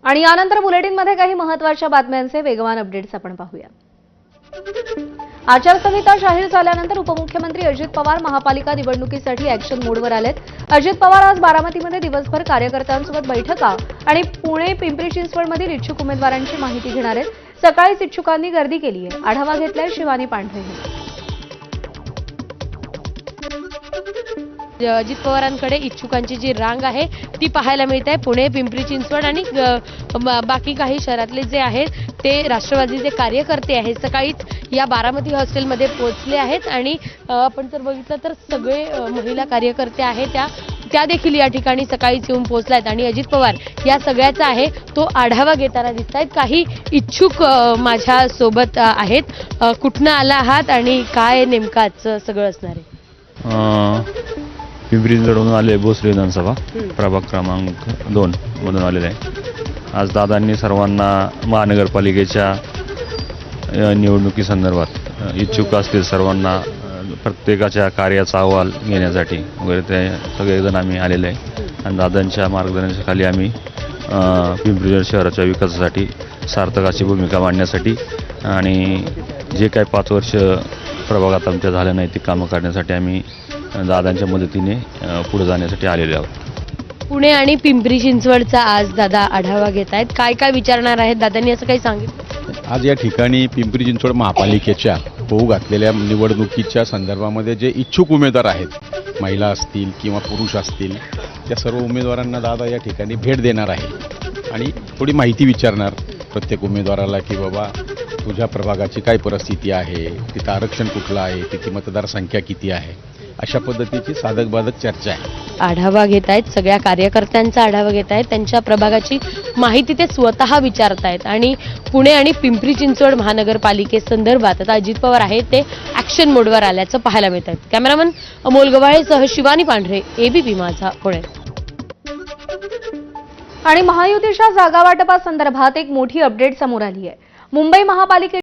आणि यानंतर बुलेटिनमध्ये काही महत्त्वाच्या बातम्यांचे वेगवान अपडेट्स आपण पाहूया। आचारसंहिता जाहीर झाल्यानंतर उपमुख्यमंत्री अजित पवार महापालिका निवडणुकीसाठी ॲक्शन मोडवर आलेत। अजित पवार आज बारामतीमध्ये दिवसभर कार्यकर्त्यांसोबत बैठका आणि पुणे पिंपरी चिंचवडमधील इच्छुक उमेदवारांची माहिती घेणार आहेत। सकाळीच इच्छुकांनी गर्दी केली आहे। आढावा घेतलाय शिवानी पांढरे। अजित पवारांकडे इच्छुकांची जी रांग आहे ती पाहायला मिळते आहे। पुणे पिंपरी चिंचवड आणि बाकी काही शहरातले जे आहेत ते राष्ट्रवादीचे कार्यकर्ते आहेत सकाळीच या बारामती हॉस्टेलमध्ये पोहोचले आहेत आणि आपण जर बघितलं तर सगळे महिला कार्यकर्ते आहेत त्या देखील या ठिकाणी सकाळीच येऊन पोहोचलायत आणि अजित पवार या सगळ्याचा आहे तो आढावा घेताना दिसतायत। काही इच्छुक माझ्या सोबत आहेत। कुठनं आला आहात आणि काय नेमकाच सगळं असणार आहे? पिंपरी चिंचवडमधून आले भोसरी विधानसभा प्रभाग क्रमांक 2 मधून आलेले आहे। आज दादांनी सर्वांना महानगरपालिकेच्या निवडणुकीसंदर्भात इच्छुक असतील सर्वांना प्रत्येकाच्या कार्याचा अहवाल घेण्यासाठी वगैरे ते सगळेजण आम्ही आलेले आहे आणि दादांच्या मार्गदर्शनाखाली आम्ही पिंपरी चिंचवड शहराच्या विकासासाठी सार्थक अशी भूमिका मांडण्यासाठी आणि जे काही 5 वर्ष प्रभागात आमच्या झाल्या नाही ती कामं करण्यासाठी आम्ही दादांच्या मदतीने पुढे जाण्यासाठी आलेले आहोत। पुणे आणि पिंपरी चिंचवडचा आज दादा आढावा घेत आहेत। काय काय विचारणार आहेत दादांनी असं काही सांगितलं? आज या ठिकाणी पिंपरी चिंचवड महापालिकेच्या होऊ घातलेल्या निवडणुकीच्या संदर्भामध्ये जे इच्छुक उमेदवार आहेत महिला असतील किंवा पुरुष असतील त्या सर्व उमेदवारांना दादा या ठिकाणी भेट देणार आहे आणि थोडी माहिती विचारणार प्रत्येक उमेदवाराला की बाबा तुझ्या प्रभागाची काय परिस्थिती आहे, तिथं आरक्षण कुठलं आहे, तिथे मतदारसंख्या किती आहे, अशा पद्धतीची साधक बाधक चर्चा आहे। आढावा घेत आहेत, सगळ्या कार्यकर्त्यांचा आढावा घेत आहेत, त्यांच्या प्रभागाची माहिती ते स्वतः विचारतायत आणि पुणे आणि पिंपरी चिंचवड महानगरपालिकेसंदर्भात आता अजित पवार आहेत ते ॲक्शन मोडवर आल्याचं पाहायला मिळत आहे। कॅमेरामन अमोल गव्हाळेसह शिवानी पांढरे, एबीपी माझा, पुणे। आणि महायुतीच्या जागा वाटपासंदर्भात एक मोठी अपडेट समोर आली आहे। मुंबई महापालिके